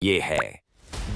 ये है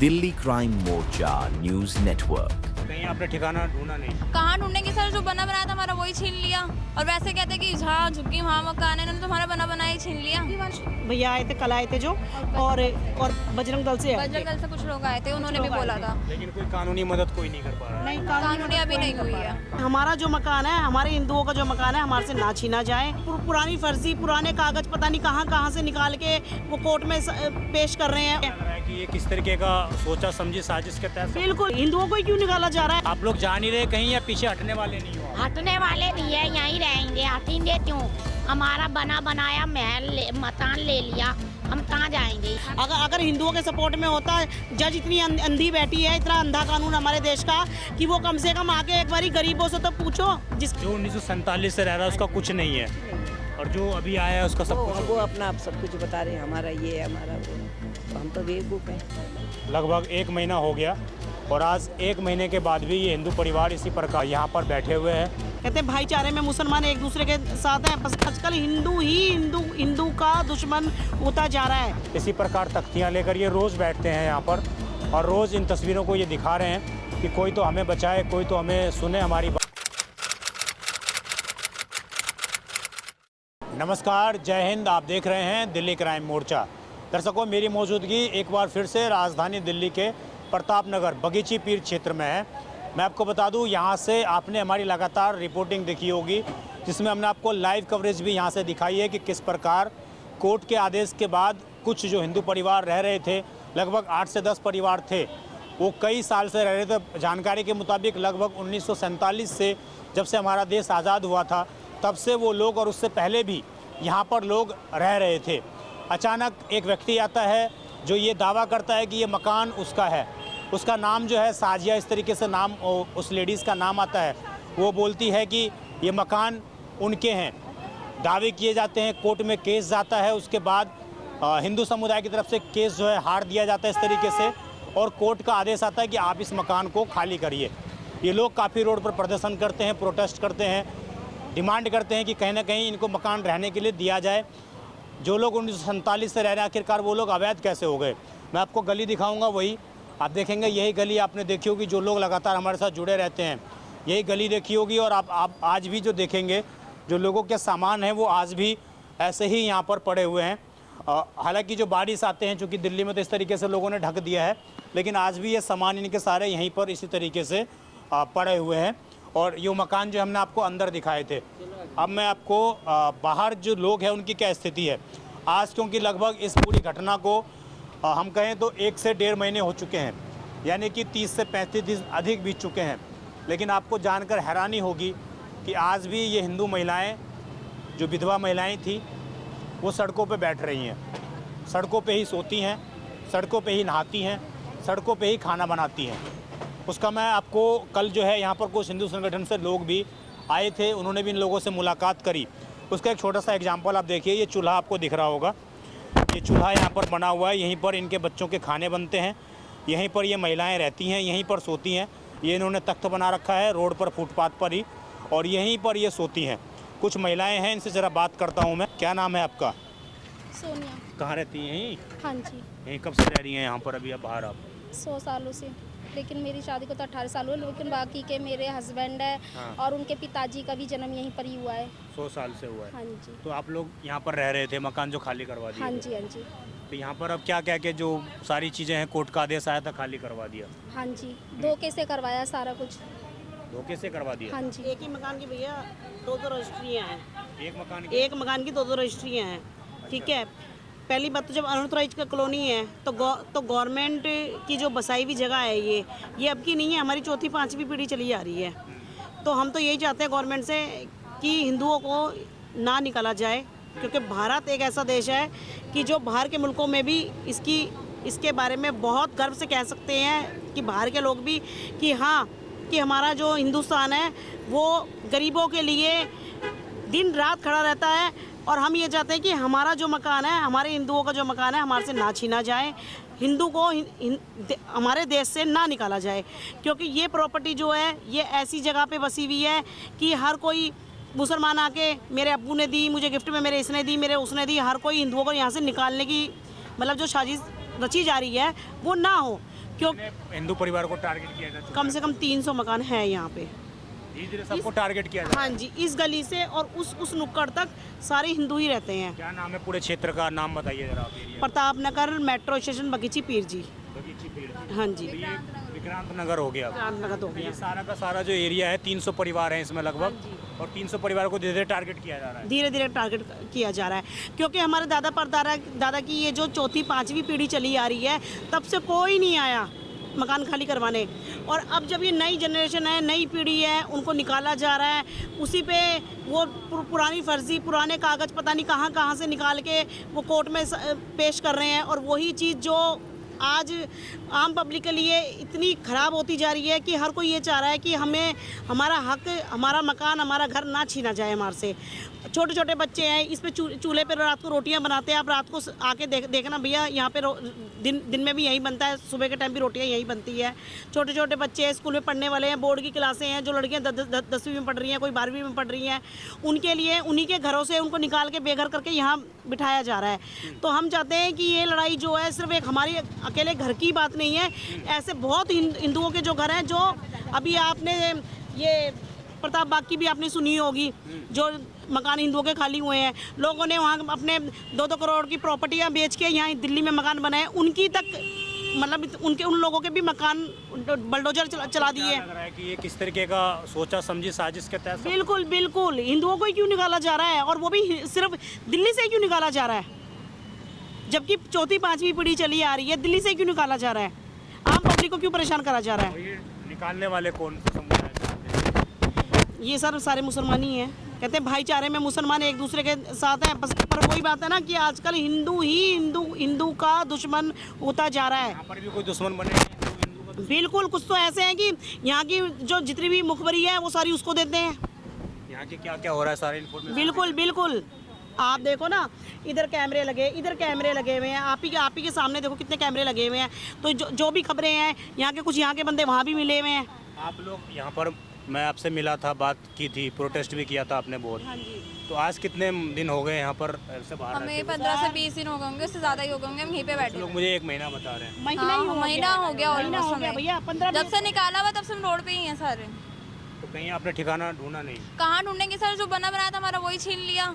दिल्ली क्राइम मोर्चा news network. कहीं आपने ठिकाना ढूंढा नहीं? कहाँ ढूंढेंगे सर, जो बना बनाया था हमारा वही छीन लिया। और वैसे कहते कि जहाँ झुग्गी वहाँ मकान है, इन्होंने तो हमारा बना बनाया ही छीन लिया। भैया आए थे, कल आए थे जो, और बजरंग दल से बजरंग दल से कुछ लोग आए थे, उन्होंने भी बोला था। लेकिन कोई कानूनी मदद कोई नहीं कर पा रहा। नहीं, कानूनी अभी नहीं हुई है। हमारा जो मकान है, हमारे हिंदुओं का जो मकान है, हमारे से ना छीना जाए। पुरानी फर्जी, पुराने कागज पता नहीं कहाँ से निकाल के वो कोर्ट में पेश कर रहे हैं कि ये किस तरीके का सोचा समझी साजिश के तहत। बिल्कुल, हिंदुओं को ही क्यों निकाला जा रहा है? आप लोग जा नहीं रहे कहीं या पीछे हटने वाले नहीं हो? हटने वाले नहीं है, यहीं रहेंगे। हटेंगे क्यों? हमारा बना बनाया मकान ले लिया, हम कहाँ जाएंगे? अगर हिंदुओं के सपोर्ट में होता, जज इतनी अंधी बैठी है, इतना अंधा कानून हमारे देश का, कि वो कम से कम आके एक बारी गरीबों से तो पूछो। जो 1947 से रह रहा है उसका कुछ नहीं है, और जो अभी आया है उसका सब कुछ। वो अपना आप सब कुछ बता रहे हैं, हमारा ये है, हमारा वो, तो हम तो बेवकूफ़ हैं। लगभग 1 महीना हो गया और आज 1 महीने के बाद भी ये हिंदू परिवार इसी प्रकार यहाँ पर बैठे हुए हैं। कहते हैं भाईचारे में मुसलमान एक दूसरे के साथ हैं, बस आजकल हिंदू का दुश्मन होता जा रहा है। इसी प्रकार तख्तियाँ लेकर ये रोज़ बैठते हैं यहाँ पर, और रोज़ इन तस्वीरों को ये दिखा रहे हैं कि कोई तो हमें बचाए, कोई तो हमें सुने हमारी बात। नमस्कार, जय हिंद। आप देख रहे हैं दिल्ली क्राइम मोर्चा। दर्शकों, मेरी मौजूदगी एक बार फिर से राजधानी दिल्ली के प्रताप नगर बगीची पीर क्षेत्र में है। मैं आपको बता दूं, यहाँ से आपने हमारी लगातार रिपोर्टिंग देखी होगी, जिसमें हमने आपको लाइव कवरेज भी यहाँ से दिखाई है कि किस प्रकार कोर्ट के आदेश के बाद कुछ जो हिंदू परिवार रह रहे थे, लगभग 8 से 10 परिवार थे, वो कई साल से रह रहे थे। जानकारी के मुताबिक लगभग 1947 से, जब से हमारा देश आज़ाद हुआ था, तब से वो लोग, और उससे पहले भी यहाँ पर लोग रह रहे थे। अचानक एक व्यक्ति आता है जो ये दावा करता है कि ये मकान उसका है। उसका नाम जो है साजिया, इस तरीके से नाम उस लेडीज़ का नाम आता है। वो बोलती है कि ये मकान उनके हैं। दावे किए जाते हैं, कोर्ट में केस जाता है, उसके बाद हिंदू समुदाय की तरफ से केस जो है हार दिया जाता है इस तरीके से, और कोर्ट का आदेश आता है कि आप इस मकान को खाली करिए। ये लोग काफ़ी रोड पर प्रदर्शन करते हैं, प्रोटेस्ट करते हैं, डिमांड करते हैं कि कहीं ना कहीं इनको मकान रहने के लिए दिया जाए। जो लोग 1947 से रह रहे हैं, आखिरकार वो लोग अवैध कैसे हो गए? मैं आपको गली दिखाऊंगा, वही आप देखेंगे। यही गली आपने देखी होगी, जो लोग लगातार हमारे साथ जुड़े रहते हैं, यही गली देखी होगी। और आप आज भी जो देखेंगे, जो लोगों के सामान हैं वो आज भी ऐसे ही यहाँ पर पड़े हुए हैं। हालांकि जो बारिश आते हैं, चूँकि दिल्ली में तो इस तरीके से लोगों ने ढक दिया है, लेकिन आज भी ये सामान इनके सारे यहीं पर इसी तरीके से पड़े हुए हैं। और ये मकान जो हमने आपको अंदर दिखाए थे, अब मैं आपको बाहर जो लोग हैं उनकी क्या स्थिति है आज, क्योंकि लगभग इस पूरी घटना को हम कहें तो 1 से 1.5 महीने हो चुके हैं, यानी कि 30 से 35 दिन अधिक बीत चुके हैं। लेकिन आपको जानकर हैरानी होगी कि आज भी ये हिंदू महिलाएं, जो विधवा महिलाएं थी, वो सड़कों पे बैठ रही हैं, सड़कों पे ही सोती हैं, सड़कों पे ही नहाती हैं, सड़कों पे ही खाना बनाती हैं। उसका मैं आपको कल जो है यहाँ पर कुछ हिंदू संगठन से लोग भी आए थे, उन्होंने भी इन लोगों से मुलाकात करी। उसका एक छोटा सा एग्जांपल आप देखिए। ये चूल्हा आपको दिख रहा होगा, ये चूल्हा यहाँ पर बना हुआ है, यहीं पर इनके बच्चों के खाने बनते हैं, यहीं पर ये महिलाएं रहती हैं, यहीं पर सोती हैं। ये इन्होंने तख्त बना रखा है रोड पर, फुटपाथ पर ही, और यहीं पर ये सोती हैं। कुछ महिलाएँ हैं, इनसे ज़रा बात करता हूँ मैं। क्या नाम है आपका? सोनिया। कहाँ रहती हैं? यहीं? हाँ जी। यहीं कब से रह रही हैं यहाँ पर? अभी अब बाहर आप? 100 सालों से, लेकिन मेरी शादी को तो 18 साल हुए, लेकिन बाकी के मेरे हस्बैंड है। हाँ। और उनके पिताजी का भी जन्म यहीं पर ही हुआ है। 100 साल से हुआ है। हाँ जी। तो आप लोग यहाँ पर रह रहे थे, मकान जो खाली करवा दिया? हाँ जी, हाँ जी। तो यहाँ पर अब क्या क्या के जो सारी चीज़ें हैं, कोर्ट का आदेश आया था, खाली करवा दिया? हाँ जी, धोखे से करवाया सारा कुछ। धोखे से करवा दिया? हाँ जी। एक ही मकान की भैया 2-2 रजिस्ट्रियाँ हैं। एक मकान की 2-2 रजिस्ट्रियाँ हैं। ठीक है, पहली बात तो जब अनऑथराइज्ड का कॉलोनी है तो गवर्नमेंट की जो बसाई हुई जगह है, ये अब की नहीं है, हमारी 4th-5वीं पीढ़ी चली आ रही है। तो हम तो यही चाहते हैं गवर्नमेंट से कि हिंदुओं को ना निकाला जाए, क्योंकि भारत एक ऐसा देश है कि जो बाहर के मुल्कों में भी इसके बारे में बहुत गर्व से कह सकते हैं कि बाहर के लोग भी कि हाँ, कि हमारा जो हिंदुस्तान है वो गरीबों के लिए दिन रात खड़ा रहता है। और हम ये चाहते हैं कि हमारा जो मकान है, हमारे हिंदुओं का जो मकान है, हमारे से ना छीना जाए, हिंदू को हमारे देश से ना निकाला जाए। क्योंकि ये प्रॉपर्टी जो है, ये ऐसी जगह पे बसी हुई है कि हर कोई मुसलमान आके मेरे अब्बू ने दी, मुझे गिफ्ट में मेरे इसने दी, मेरे उसने दी, हर कोई हिंदुओं को यहाँ से निकालने की मतलब जो साजिश रची जा रही है वो ना हो, क्यों हिंदू परिवार को टारगेट किया जाता है, कम से कम 300 मकान है यहाँ पे। धीरे धीरे सबको टारगेट किया जाता हाँ जी, इस गली से और उस नुक्कड़ तक सारे हिंदू ही रहते हैं। है। क्या नाम है पूरे क्षेत्र का, नाम बताइए जरा आप area. Pratap Nagar metro station बगीची पीर जी। बगीची पीर जी। हाँ जी, तो ये विक्रांत नगर हो गया। रामनगर हो ये गया। सारा का सारा जो एरिया है 300 परिवार हैं इसमें लगभग, और 300 परिवार को धीरे धीरे टारगेट किया जा रहा है। धीरे धीरे टारगेट किया जा रहा है, क्योंकि हमारे दादा दादा की ये जो चौथी पांचवी पीढ़ी चली आ रही है, तब से कोई नहीं आया मकान खाली करवाने। और अब जब ये नई जनरेशन है, नई पीढ़ी है, उनको निकाला जा रहा है, उसी पे वो पुरानी फर्जी पुराने कागज़ पता नहीं कहाँ कहाँ से निकाल के वो कोर्ट में पेश कर रहे हैं। और वही चीज़ जो आज आम पब्लिक के लिए इतनी ख़राब होती जा रही है कि हर कोई ये चाह रहा है कि हमें हमारा हक, हमारा मकान, हमारा घर ना छीना जाए हमारे से। छोटे छोटे बच्चे हैं, इस पे चूल्हे पे रात को रोटियां बनाते हैं। आप रात को आके देखना भैया, यहाँ पे दिन में भी यही बनता है, सुबह के टाइम भी रोटियां यही बनती है। छोटे छोटे बच्चे हैं, स्कूल में पढ़ने वाले हैं, बोर्ड की क्लासें हैं, जो लड़कियां 10वीं में पढ़ रही हैं, कोई 12वीं में पढ़ रही हैं, उनके लिए उन्हीं के घरों से उनको निकाल के बेघर करके यहाँ बिठाया जा रहा है। तो हम चाहते हैं कि ये लड़ाई जो है सिर्फ एक हमारी अकेले घर की बात नहीं है, ऐसे बहुत हिंदुओं के जो घर हैं, जो अभी आपने ये प्रताप बाग की भी आपने सुनी होगी, जो मकान हिंदुओं के खाली हुए हैं, लोगों ने वहाँ अपने 2-2 करोड़ की प्रॉपर्टियाँ बेच के यहाँ दिल्ली में मकान बनाए, उनकी तक मतलब उन लोगों के भी मकान बलडोजर चला दिए। लग रहा है कि ये किस तरीके का सोचा समझी साजिश के तहत। बिल्कुल बिल्कुल, हिंदुओं को ही क्यों निकाला जा रहा है, और वो भी सिर्फ दिल्ली से क्यों निकाला जा रहा है, जबकि चौथी पांचवी पीढ़ी चली आ रही है, दिल्ली से क्यों निकाला जा रहा है, आम पब्लिक को क्यों परेशान करा जा रहा है। ये निकालने वाले कौन से समुदाय से? ये सर सारे मुसलमान ही हैं, कहते हैं भाईचारे में मुसलमान एक दूसरे के साथ हैं, बस पर वही बात है ना कि आजकल हिंदू का दुश्मन होता जा रहा है। यहाँ पर भी कोई दुश्मन बने हिंदू का? बिल्कुल, कुछ तो ऐसे हैं कि यहाँ की जो जितनी भी मुखबरी है वो सारी उसको देते हैं। यहाँ के क्या क्या हो रहा है सारे इन्फॉर्मेशन। बिल्कुल बिल्कुल, आप देखो ना, इधर कैमरे लगे हुए हैं, आप ही के सामने देखो कितने कैमरे लगे हुए हैं। तो जो भी खबरें हैं यहाँ के, कुछ यहाँ के बंदे वहाँ भी मिले हुए हैं। आप लोग यहाँ पर, मैं आपसे मिला था, बात की थी, प्रोटेस्ट भी किया था आपने बहुत। हाँ जी। तो आज कितने दिन हो गए यहाँ पर से बाहर रहते हमें 15 से 20 दिन हो गए होंगे, उससे ज़्यादा ही हो गए होंगे, हम यहीं पे हुए? बैठे लोग हैं। मुझे 1 महीना बता रहे हैं। महीना हो गया ऑलमोस्ट हमें। भैया 15 जब से निकाला हुआ तब से हम रोड पे ही हैं सारे। तो कहीं आपने ठिकाना ढूंढा नहीं? कहाँ ढूंढेंगे सर, जो बना बनाया था हमारा वही छीन लिया।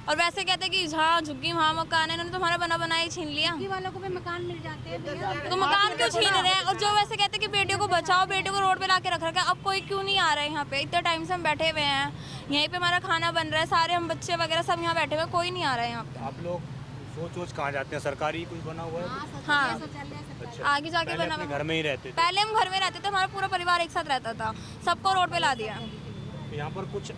और वैसे कहते हैं कि जहाँ झुग्गी वहाँ मकान है, इन्होंने तो हमारा बना बनाया ही छीन लिया। वालों को भी मकान मिल जाते हैं, तो मकान क्यों छीन रहे हैं? और जो वैसे कहते हैं कि बेटियों को बचाओ, बेटियों को रोड पे लाके रख रखा है, अब कोई क्यों नहीं आ रहा है यहाँ पे? इतने टाइम से हम बैठे हुए हैं, यहीं पे हमारा खाना बन रहा है, सारे हम बच्चे वगैरह सब यहाँ बैठे हुए हैं, कोई नहीं आ रहा है यहाँ पे। आप लोग सोच कहाँ जाते हैं? सरकारी कुछ बना हुआ है? हाँ, अच्छा, आगे जाके पहले बना अपने घर में ही रहते थे? पहले हम घर में रहते थे, हमारा पूरा परिवार एक साथ रहता था, सबको रोड पे ला दिया। तो यहाँ पर कुछ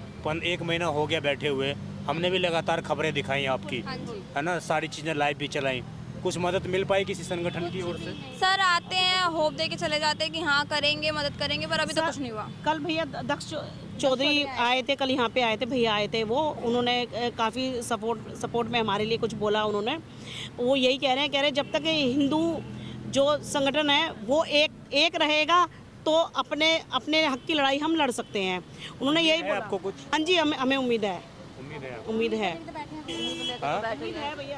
1 महीना हो गया बैठे हुए, हमने भी लगातार खबरें दिखाई आपकी, हाँ जी। है ना, सारी चीज़ें लाइव भी चलाई। कुछ मदद मिल पाई किसी संगठन की ओर से? सर आते हैं, होप दे के चले जाते हैं कि हाँ करेंगे, मदद करेंगे, पर अभी तो कुछ नहीं हुआ। कल भैया दक्ष चौधरी आए थे, कल यहाँ पे आए थे, भैया आए थे, वो उन्होंने काफ़ी सपोर्ट में हमारे लिए कुछ बोला। उन्होंने वो यही कह रहे हैं जब तक हिंदू जो संगठन है वो एक रहेगा तो अपने हक की लड़ाई हम लड़ सकते हैं। उन्होंने यही बोला। आपको कुछ? हाँ जी, हमें उम्मीद है। उम्मीद है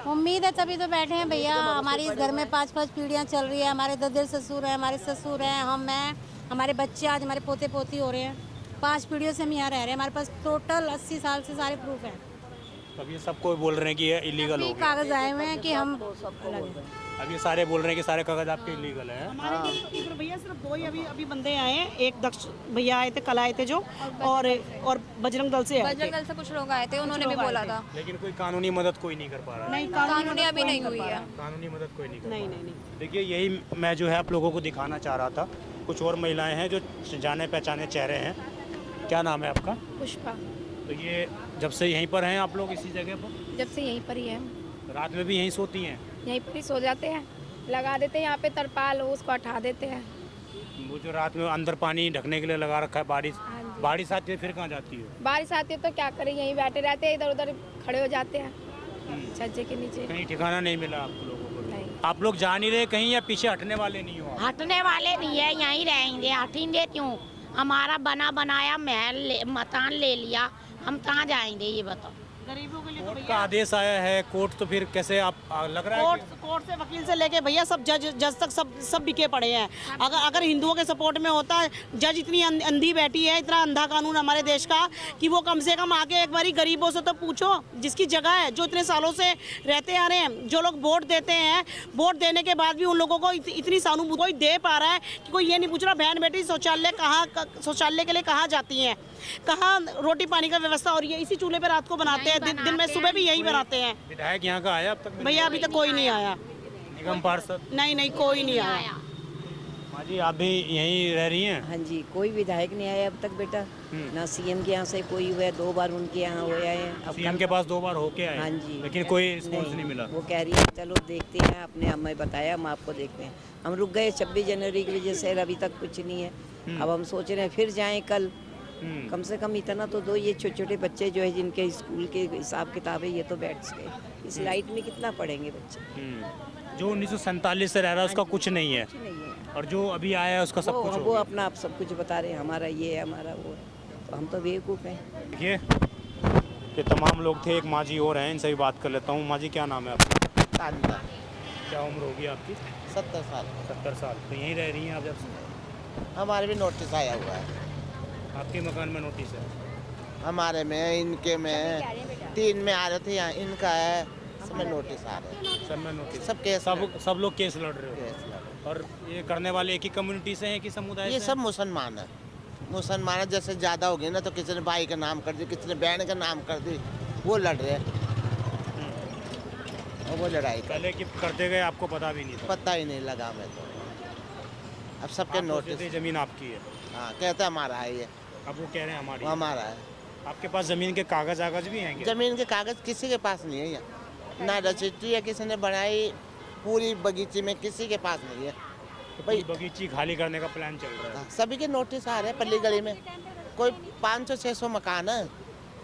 उम्मीद है तभी तो बैठे हैं भैया। हमारी इस घर में 5-5 पीढ़ियाँ चल रही है। हमारे ददर ससुर हैं, हमारे ससुर हैं, हम हैं, हमारे बच्चे, आज हमारे पोते पोती हो रहे हैं। 5 पीढ़ियों से हम यहाँ रह रहे हैं। हमारे पास टोटल 80 साल से सारे प्रूफ हैं। अब ये सबको बोल रहे हैं कि ये इलीगल हो गया। कागज आए हुए हैं कि हम अब ये सारे बोल रहे हैं कि सारे कागज आपके इलीगल हैं। हमारे इधर भैया सिर्फ 2 ही अभी बंदे आए हैं। एक दक्ष भैया आए थे, कल आए थे जो, और बजरंग दल से आए थे। बजरंग दल से कुछ लोग आए थे, उन्होंने भी बोला था। लेकिन कोई कानूनी मदद कोई नहीं कर पा रहा है। नहीं, कानूनी अभी नहीं हुई है। कानूनी मदद कोई नहीं कर नहीं पा रहा। नहीं देखिए, यही मैं जो है आप लोगों को दिखाना चाह रहा था। कुछ और महिलाएं हैं जो जाने पहचाने चेहरे हैं। क्या नाम है आपका? पुष्पा। तो ये जब से यहीं पर हैं आप लोग, इसी जगह पर? जब से यहीं पर ही है, रात में भी यहीं सोती हैं? यहीं पर ही सो जाते हैं, लगा देते हैं यहाँ पे तरपाल, उसको हटा देते हैं। वो जो रात में अंदर पानी ढकने के लिए लगा रखा है, हाँ जी। बारिश आती है फिर कहाँ जाती है? बारिश आती है तो क्या करें, यहीं बैठे रहते हैं, इधर उधर खड़े हो जाते हैं छज्जे के नीचे। कहीं ठिकाना नहीं मिला आप लोगों को? नहीं। आप लोग जा नहीं रहे कहीं, या पीछे हटने वाले नहीं हो? हटने वाले नहीं है, यहीं रहेंगे। हटेंगे क्यों? हमारा बना बनाया मकान ले लिया, हम कहाँ जाएंगे ये बताओ। गरीबों के लिए कोर्ट का आदेश आया है, कोर्ट तो फिर कैसे आप लग रहा है कि कोर्ट से वकील से लेके भैया सब जज तक सब बिके पड़े हैं। अगर हिंदुओं के सपोर्ट में होता, जज इतनी अंधी बैठी है, इतना अंधा कानून हमारे देश का कि वो कम से कम आके एक बारी गरीबों से तो पूछो, जिसकी जगह है, जो इतने सालों से रहते आ रहे हैं, जो लोग वोट देते हैं, वोट देने के बाद भी उन लोगों को इतनी सहानुभूति कोई दे पा रहा है कि कोई ये नहीं पूछ रहा बहन बेटी शौचालय के लिए कहाँ जाती हैं, कहाँ रोटी पानी का व्यवस्था हो रही है। इसी चूल्हे पे रात को बनाते हैं, दिन में सुबह भी यही बनाते हैं। विधायक यहाँ का आया अब तक? भैया अभी तक कोई नहीं आया। निगम पार्षद? नहीं कोई नहीं आया। माँ जी आप भी यहीं रह रही हैं? हाँ जी, कोई विधायक नहीं आया अब तक बेटा, ना सीएम के यहाँ से कोई हुआ, 2 बार उनके यहाँ हुआ है। अब सीएम के पास 2 बार होके आए? हाँ जी, लेकिन कोई रिस्पॉन्स नहीं मिला। वो कह रही है चलो देखते हैं, अपने हमें बताया, हम आपको देखते हैं। हम रुक गए 26 जनवरी की वजह से, अभी तक कुछ नहीं है। अब हम सोच रहे हैं फिर जाएं कल, कम से कम इतना तो दो। ये छोटे छोटे बच्चे जो है जिनके स्कूल के हिसाब किताब है, ये तो बैठ गए, इस लाइट में कितना पढ़ेंगे बच्चे। जो 1947 से रह रहा है उसका कुछ नहीं है, और जो अभी आया है उसका सब कुछ वो अपना आप सब कुछ बता रहे हैं, हमारा ये है, हमारा वो है, तो हम तो बेवकूफ़ हैं। देखिए ये तमाम लोग थे, एक माँ जी और हैं, इनसे भी बात कर लेता हूँ। माँ जी क्या नाम है आपका? तानिका। क्या उम्र होगी आपकी? 70 साल। 70 साल। तो यहीं रह रही हैं आप जब से? हमारे भी नोटिस आया हुआ है। आपके मकान में नोटिस है? हमारे में, इनके में, 3 में आ रहे थे, यहाँ इनका है, सब में नोटिस आ रहे हैं। सब में नोटिस? सब केस, सब लोग केस लड़ रहे हो? और ये करने वाले एक ही कम्युनिटी से हैं कि समुदाय से? ये सब मुसलमान है। मुसलमान है, जैसे ज़्यादा हो गए ना तो किसी ने भाई का नाम कर दी, किसी ने बहन का नाम कर दी, वो लड़ रहे हैं। और वो लड़ाई पहले कि करते गए आपको पता भी नहीं था? पता ही नहीं लगा मैं तो। अब सबके नोटिस। जमीन आपकी है? हाँ, कहते हमारा है ये। अब वो कह रहे हैं हमारी? हमारा है। आपके पास जमीन के कागज भी हैं क्या? जमीन के कागज किसी के पास नहीं है यहाँ, ना रजिस्ट्री है किसी ने बनाई, पूरी बगीचे में किसी के पास नहीं है। तो भाई बगीची खाली करने का प्लान चल रहा है? सभी के नोटिस आ रहे हैं। पल्ली गली में कोई 500-600 मकान है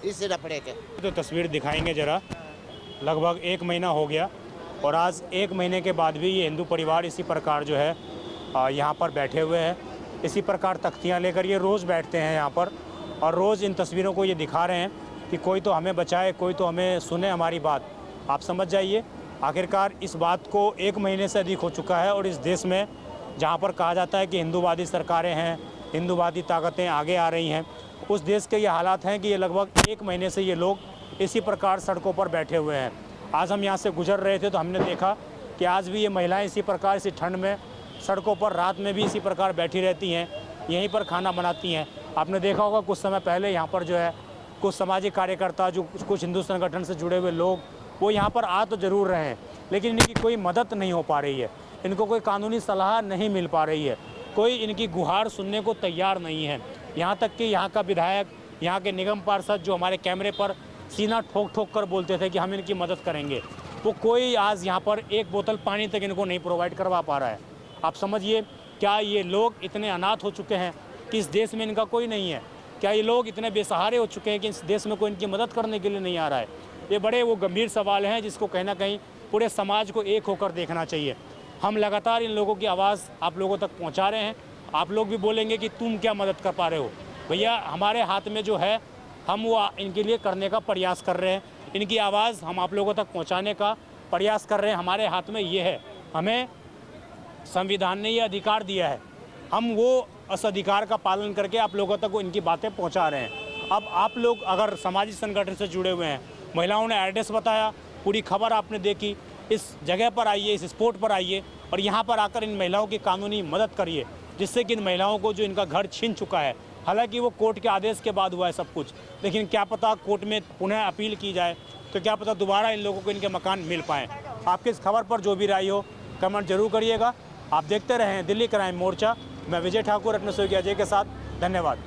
इस रपड़े के। तो तस्वीर दिखाएंगे जरा। लगभग 1 महीना हो गया और आज 1 महीने के बाद भी ये हिंदू परिवार इसी प्रकार जो है यहाँ पर बैठे हुए हैं। इसी प्रकार तख्तियाँ लेकर ये रोज़ बैठते हैं यहाँ पर, और रोज़ इन तस्वीरों को ये दिखा रहे हैं कि कोई तो हमें बचाए, कोई तो हमें सुने हमारी बात। आप समझ जाइए, आखिरकार इस बात को 1 महीने से अधिक हो चुका है, और इस देश में जहाँ पर कहा जाता है कि हिंदूवादी सरकारें हैं, हिंदूवादी ताकतें आगे आ रही हैं, उस देश के ये हालात हैं कि ये लगभग 1 महीने से ये लोग इसी प्रकार सड़कों पर बैठे हुए हैं। आज हम यहाँ से गुजर रहे थे तो हमने देखा कि आज भी ये महिलाएं इसी प्रकार, इसी ठंड में सड़कों पर रात में भी इसी प्रकार बैठी रहती हैं, यहीं पर खाना बनाती हैं। आपने देखा होगा कुछ समय पहले यहाँ पर जो है कुछ सामाजिक कार्यकर्ता, जो कुछ हिंदू संगठन से जुड़े हुए लोग, वो यहाँ पर आ तो ज़रूर रहे हैं, लेकिन इनकी कोई मदद नहीं हो पा रही है, इनको कोई कानूनी सलाह नहीं मिल पा रही है, कोई इनकी गुहार सुनने को तैयार नहीं है। यहाँ तक कि यहाँ का विधायक, यहाँ के निगम पार्षद जो हमारे कैमरे पर सीना ठोक ठोक कर बोलते थे कि हम इनकी मदद करेंगे, वो कोई आज यहाँ पर 1 बोतल पानी तक इनको नहीं प्रोवाइड करवा पा रहा है। आप समझिए, क्या ये लोग इतने अनाथ हो चुके हैं कि इस देश में इनका कोई नहीं है? क्या ये लोग इतने बेसहारे हो चुके हैं कि इस देश में कोई इनकी मदद करने के लिए नहीं आ रहा है? ये बड़े वो गंभीर सवाल हैं जिसको कहीं ना कहीं पूरे समाज को एक होकर देखना चाहिए। हम लगातार इन लोगों की आवाज़ आप लोगों तक पहुंचा रहे हैं। आप लोग भी बोलेंगे कि तुम क्या मदद कर पा रहे हो। भैया हमारे हाथ में जो है, हम वो इनके लिए करने का प्रयास कर रहे हैं, इनकी आवाज़ हम आप लोगों तक पहुँचाने का प्रयास कर रहे हैं। हमारे हाथ में ये है, हमें संविधान ने ये अधिकार दिया है, हम वो उस अधिकार का पालन करके आप लोगों तक इनकी बातें पहुंचा रहे हैं। अब आप लोग अगर सामाजिक संगठन से जुड़े हुए हैं, महिलाओं ने एड्रेस बताया, पूरी खबर आपने देखी, इस जगह पर आइए, इस स्पॉट पर आइए और यहाँ पर आकर इन महिलाओं की कानूनी मदद करिए, जिससे कि इन महिलाओं को जो इनका घर छीन चुका है, हालांकि वो कोर्ट के आदेश के बाद हुआ है सब कुछ, लेकिन क्या पता कोर्ट में पुनः अपील की जाए तो क्या पता दोबारा इन लोगों को इनके मकान मिल पाएँ। आपकी इस खबर पर जो भी राय हो कमेंट जरूर करिएगा। आप देखते रहें दिल्ली क्राइम मोर्चा। मैं विजय ठाकुर अपने सहयोगी अजय के साथ। धन्यवाद।